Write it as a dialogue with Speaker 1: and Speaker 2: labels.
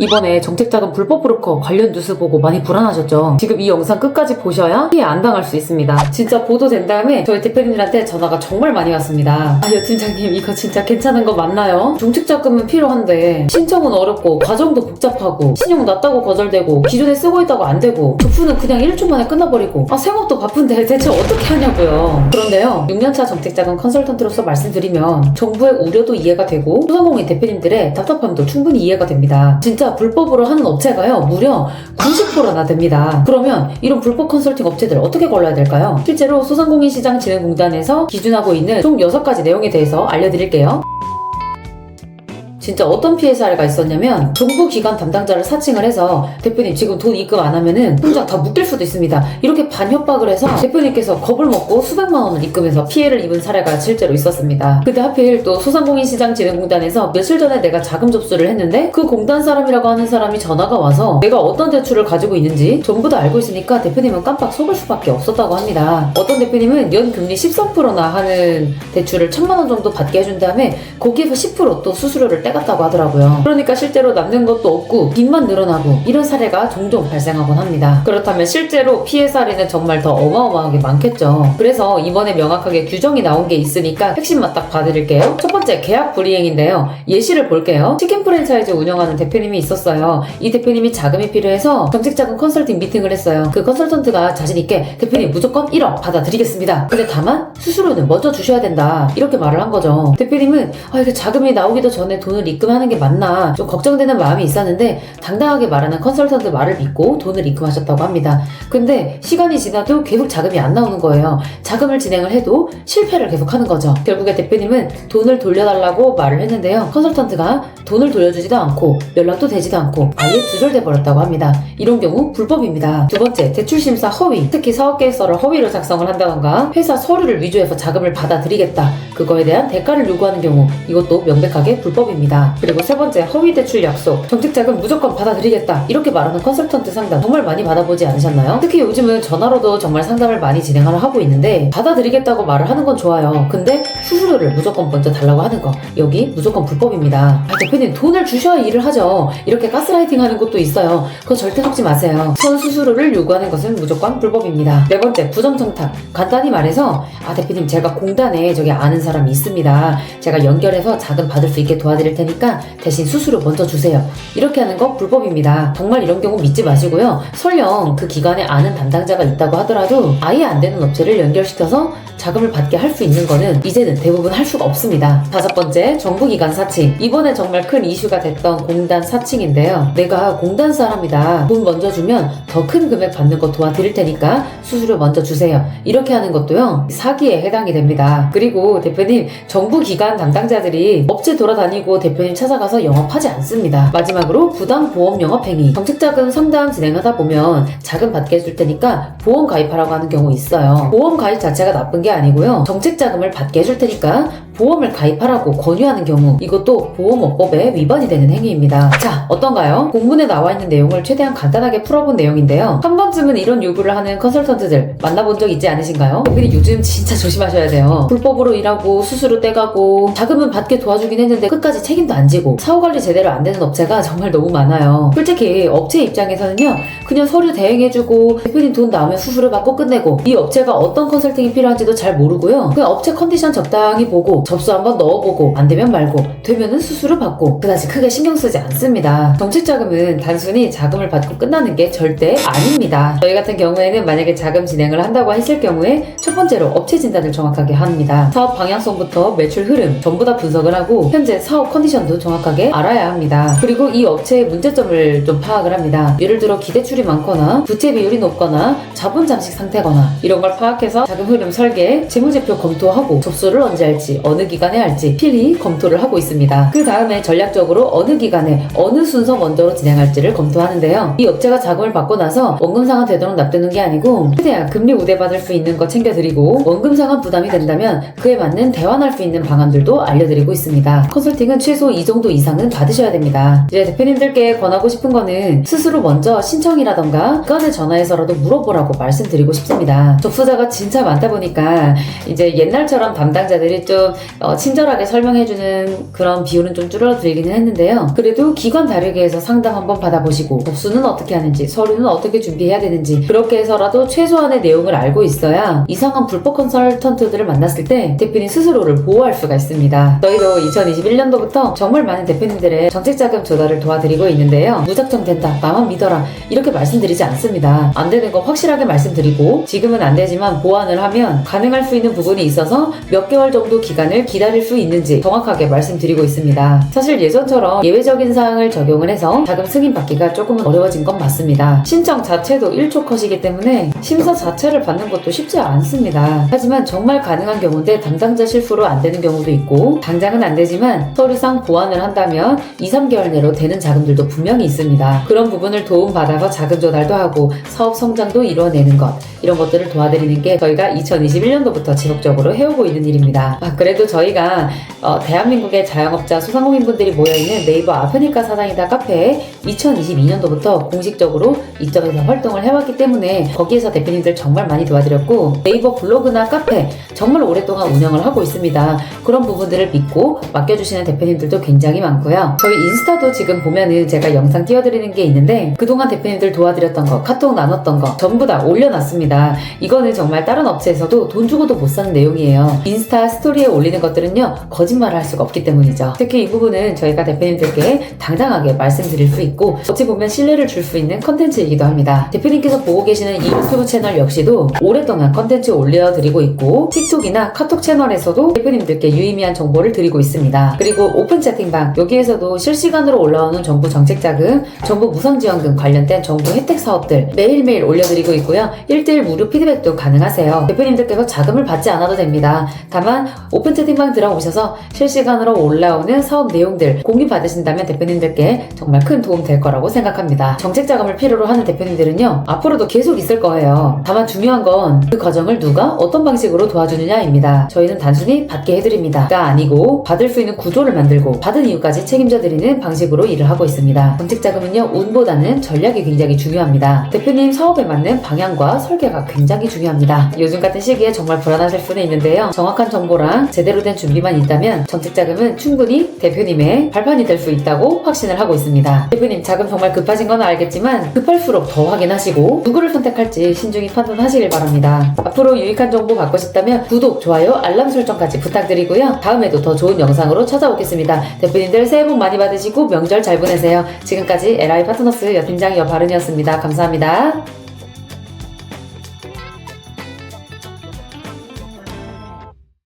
Speaker 1: 이번에 정책자금 불법 브로커 관련 뉴스 보고 많이 불안하셨죠? 지금 이 영상 끝까지 보셔야 피해 안 당할 수 있습니다. 진짜 보도된 다음에 저희 대표님들한테 전화가 정말 많이 왔습니다. 여 팀장님 이거 진짜 괜찮은 거 맞나요? 정책자금은 필요한데 신청은 어렵고 과정도 복잡하고 신용 낮다고 거절되고 기존에 쓰고 있다고 안 되고 도프는 그냥 1초 만에 끝나버리고 생업도 바쁜데 대체 어떻게 하냐고요. 그런데요, 6년차 정책자금 컨설턴트로서 말씀드리면 정부의 우려도 이해가 되고 소상공인 대표님들의 답답함도 충분히 이해가 됩니다. 진짜 불법으로 하는 업체가요 무려 90%나 됩니다. 그러면 이런 불법 컨설팅 업체들 어떻게 걸러야 될까요? 실제로 소상공인시장진흥공단에서 기준하고 있는 총 6가지 내용에 대해서 알려드릴게요. 진짜 어떤 피해 사례가 있었냐면 정부 기관 담당자를 사칭을 해서 대표님 지금 돈 입금 안 하면은 통장 다 묶일 수도 있습니다. 이렇게 반협박을 해서 대표님께서 겁을 먹고 수백만 원을 입금해서 피해를 입은 사례가 실제로 있었습니다. 근데 하필 또 소상공인시장진흥공단에서 며칠 전에 내가 자금 접수를 했는데 그 공단 사람이라고 하는 사람이 전화가 와서 내가 어떤 대출을 가지고 있는지 전부 다 알고 있으니까 대표님은 깜빡 속을 수밖에 없었다고 합니다. 어떤 대표님은 연금리 13%나 하는 대출을 1000만 원 정도 받게 해준 다음에 거기에서 10% 또 수수료를 떼갔다고 하더라고요. 그러니까 실제로 남는 것도 없고 빚만 늘어나고 이런 사례가 종종 발생하곤 합니다. 그렇다면 실제로 피해 사례는 정말 더 어마어마하게 많겠죠. 그래서 이번에 명확하게 규정이 나온 게 있으니까 핵심만 딱 봐드릴게요. 첫 번째, 계약 불이행인데요. 예시를 볼게요. 치킨 프랜차이즈 운영하는 대표님이 있었어요. 이 대표님이 자금이 필요해서 정책자금 컨설팅 미팅을 했어요. 그 컨설턴트가 자신있게 대표님 무조건 1억 받아드리겠습니다. 근데 다만 수수료는 먼저 주셔야 된다, 이렇게 말을 한 거죠. 대표님은 이게 자금이 나오기도 전에 돈을 입금하는 게 맞나 좀 걱정되는 마음이 있었는데 당당하게 말하는 컨설턴트 말을 믿고 돈을 입금하셨다고 합니다. 근데 시간이 지나도 계속 자금이 안 나오는 거예요. 자금을 진행을 해도 실패를 계속하는 거죠. 결국에 대표님은 돈을 돌려달라고 말을 했는데요, 컨설턴트가 돈을 돌려주지도 않고 연락도 되지도 않고 아예 두절돼 버렸다고 합니다. 이런 경우 불법입니다. 두 번째, 대출심사 허위. 특히 사업계획서를 허위로 작성을 한다던가 회사 서류를 위조해서 자금을 받아들이겠다, 그거에 대한 대가를 요구하는 경우, 이것도 명백하게 불법입니다. 그리고 세 번째, 허위 대출 약속. 정책자금 무조건 받아들이겠다, 이렇게 말하는 컨설턴트 상담 정말 많이 받아보지 않으셨나요? 특히 요즘은 전화로도 정말 상담을 많이 진행을 하고 있는데 받아들이겠다고 말을 하는 건 좋아요. 근데 수수료를 무조건 먼저 달라고 하는 거, 여기 무조건 불법입니다. 대표님 돈을 주셔야 일을 하죠, 이렇게 가스라이팅 하는 것도 있어요. 그거 절대 속지 마세요. 선수수료를 요구하는 것은 무조건 불법입니다. 네 번째, 부정청탁. 간단히 말해서 대표님 제가 공단에 저기 아는 사람이 있습니다, 제가 연결해서 자금 받을 수 있게 도와드릴 테니까 대신 수수료 먼저 주세요, 이렇게 하는 거 불법입니다. 정말 이런 경우 믿지 마시고요. 설령 그 기관에 아는 담당자가 있다고 하더라도 아예 안 되는 업체를 연결시켜서 자금을 받게 할 수 있는 거는 이제는 대부분 할 수가 없습니다. 다섯 번째, 정부기관 사칭. 이번에 정말 큰 이슈가 됐던 공단 사칭인데요. 내가 공단 사람이다, 돈 먼저 주면 더 큰 금액 받는 거 도와드릴 테니까 수수료 먼저 주세요, 이렇게 하는 것도요 사기에 해당이 됩니다. 그리고 대표님, 정부기관 담당자들이 업체 돌아다니고 대표님 찾아가서 영업하지 않습니다. 마지막으로 부당보험 영업행위. 정책자금 상담 진행하다 보면 자금 받게 해줄 테니까 보험 가입하라고 하는 경우 있어요. 보험 가입 자체가 나쁜 게 아니고요, 정책자금을 받게 해줄 테니까 보험을 가입하라고 권유하는 경우, 이것도 보험업법에 위반이 되는 행위입니다. 자, 어떤가요? 공문에 나와 있는 내용을 최대한 간단하게 풀어본 내용인데요. 한 번쯤은 이런 요구를 하는 컨설턴트들 만나본 적 있지 않으신가요? 근데 요즘 진짜 조심하셔야 돼요. 불법으로 일하고 수수료 떼가고 자금은 받게 도와주긴 했는데 끝까지 책임도 안 지고 사후관리 제대로 안 되는 업체가 정말 너무 많아요. 솔직히 업체 입장에서는요, 그냥 서류 대행해주고 대표님 돈 나오면 수수료 받고 끝내고, 이 업체가 어떤 컨설팅이 필요한지도 잘 모르고요, 그냥 업체 컨디션 적당히 보고 접수 한번 넣어보고 안 되면 말고, 되면은 수수료 받고 그다지 크게 신경 쓰지 않습니다. 정책자금은 단순히 자금을 받고 끝나는 게 절대 아닙니다. 저희 같은 경우에는 만약에 자금 진행을 한다고 했을 경우에 첫 번째로 업체 진단을 정확하게 합니다. 사업 방향성부터 매출 흐름 전부 다 분석을 하고 현재 사업 컨디션도 정확하게 알아야 합니다. 그리고 이 업체의 문제점을 좀 파악을 합니다. 예를 들어 기대출이 많거나 부채 비율이 높거나 자본 잠식 상태거나, 이런 걸 파악해서 자금 흐름 설계, 재무제표 검토하고 접수를 언제 할지 어느 기간에 할지 필히 검토를 하고 있습니다. 그 다음에 전략적으로 어느 기간에 어느 순서 먼저 진행할지를 검토하는데요. 이 업체가 자금을 받고 나서 원금 상환 되도록 놔두는 게 아니고 최대한 금리 우대받을 수 있는 거 챙겨드리고, 원금 상환 부담이 된다면 그에 맞는 많은 대환할 수 있는 방안들도 알려드리고 있습니다. 컨설팅은 최소 이 정도 이상은 받으셔야 됩니다. 이제 대표님들께 권하고 싶은 거는 스스로 먼저 신청이라던가 기관에 전화해서라도 물어보라고 말씀드리고 싶습니다. 접수자가 진짜 많다 보니까 이제 옛날처럼 담당자들이 좀 친절하게 설명해주는 그런 비율은 좀 줄어들기는 했는데요. 그래도 기관 다르게해서 상담 한번 받아보시고 접수는 어떻게 하는지, 서류는 어떻게 준비해야 되는지 그렇게 해서라도 최소한의 내용을 알고 있어야 이상한 불법 컨설턴트들을 만났을 때 대표님 스스로를 보호할 수가 있습니다. 저희도 2021년도부터 정말 많은 대표님들의 정책자금 조달을 도와드리고 있는데요. 무작정 된다, 나만 믿어라 이렇게 말씀드리지 않습니다. 안 되는 거 확실하게 말씀드리고 지금은 안 되지만 보완을 하면 가능할 수 있는 부분이 있어서 몇 개월 정도 기간을 기다릴 수 있는지 정확하게 말씀드리고 있습니다. 사실 예전처럼 예외적인 사항을 적용을 해서 자금 승인받기가 조금은 어려워진 건 맞습니다. 신청 자체도 1초 컷이기 때문에 심사 자체를 받는 것도 쉽지 않습니다. 하지만 정말 가능한 경우인데 담당자 실수로 안 되는 경우도 있고 당장은 안 되지만 서류상 보완을 한다면 2, 3개월 내로 되는 자금들도 분명히 있습니다. 그런 부분을 도움받아서 자금 조달도 하고 사업 성장도 이루어내는 것, 이런 것들을 도와드리는 게 저희가 2021년도부터 지속적으로 해오고 있는 일입니다. 그래도 저희가 대한민국의 자영업자 소상공인분들이 모여있는 네이버 아프니까 사장이다 카페에 2022년도부터 공식적으로 이점에서 활동을 해왔기 때문에 거기에서 대표님들 정말 많이 도와드렸고 네이버 블로그나 카페 정말 오랫동안 운영을 하고 있습니다. 그런 부분들을 믿고 맡겨주시는 대표님들도 굉장히 많고요. 저희 인스타도 지금 보면은 제가 영상 띄워드리는 게 있는데 그동안 대표님들 도와드렸던 거, 카톡 나눴던 거 전부 다 올려놨습니다. 이거는 정말 다른 업체에서도 돈 주고도 못 사는 내용이에요. 인스타 스토리에 올리는 것들은요 거짓말을 할 수가 없기 때문이죠. 특히 이 부분은 저희가 대표님들께 당당하게 말씀드릴 수 있고 어찌 보면 신뢰를 줄 수 있는 컨텐츠이기도 합니다. 대표님께서 보고 계시는 이 유튜브 채널 역시도 오랫동안 컨텐츠 올려드리고 있고 틱톡이나 카톡 채널에서도 대표님들께 유의미한 정보를 드리고 있습니다. 그리고 오픈 채팅방 여기에서도 실시간으로 올라오는 정부 정책자금, 정부 무상지원금 관련된 정부 혜택 사업들 매일매일 올려드리고 있고요. 1:1 무료 피드백도 가능하세요. 대표님들께서 자금을 받지 않아도 됩니다. 다만 오픈 채팅방 들어오셔서 실시간으로 올라오는 사업 내용들 공유 받으신다면 대표님들께 정말 큰 도움 될 거라고 생각합니다. 정책 자금을 필요로 하는 대표님들은요 앞으로도 계속 있을 거예요. 다만 중요한 건 그 과정을 누가 어떤 방식으로 도와주느냐입니다. 저희는 단순히 받게 해드립니다가 아니고 받을 수 있는 구조를 만들고 받은 이유까지 책임져 드리는 방식으로 일을 하고 있습니다. 정책 자금은요 운보다는 전략이 굉장히 중요합니다. 대표님 사업에 맞는 방향과 설계가 굉장히 중요합니다. 요즘 같은 시기에 정말 불안하실 수는 있는데요. 정확한 정보랑 제대로 된 준비만 있다면 정책 자금은 충분히 대표님의 발판이 될 수 있다고 확신을 하고 있습니다. 대표님 자금 정말 급하신 건 알겠지만 급할수록 더 확인하시고 누구를 선택할지 신중히 판단하시길 바랍니다. 앞으로 유익한 정보 받고 싶다면 구독, 좋아요, 알람 설정까지 부탁드리고요. 다음에도 더 좋은 영상으로 찾아오겠습니다. 대표님들 새해 복 많이 받으시고 명절 잘 보내세요. 지금까지 LI 파트너스 여팀장 여바른이었습니다. 감사합니다.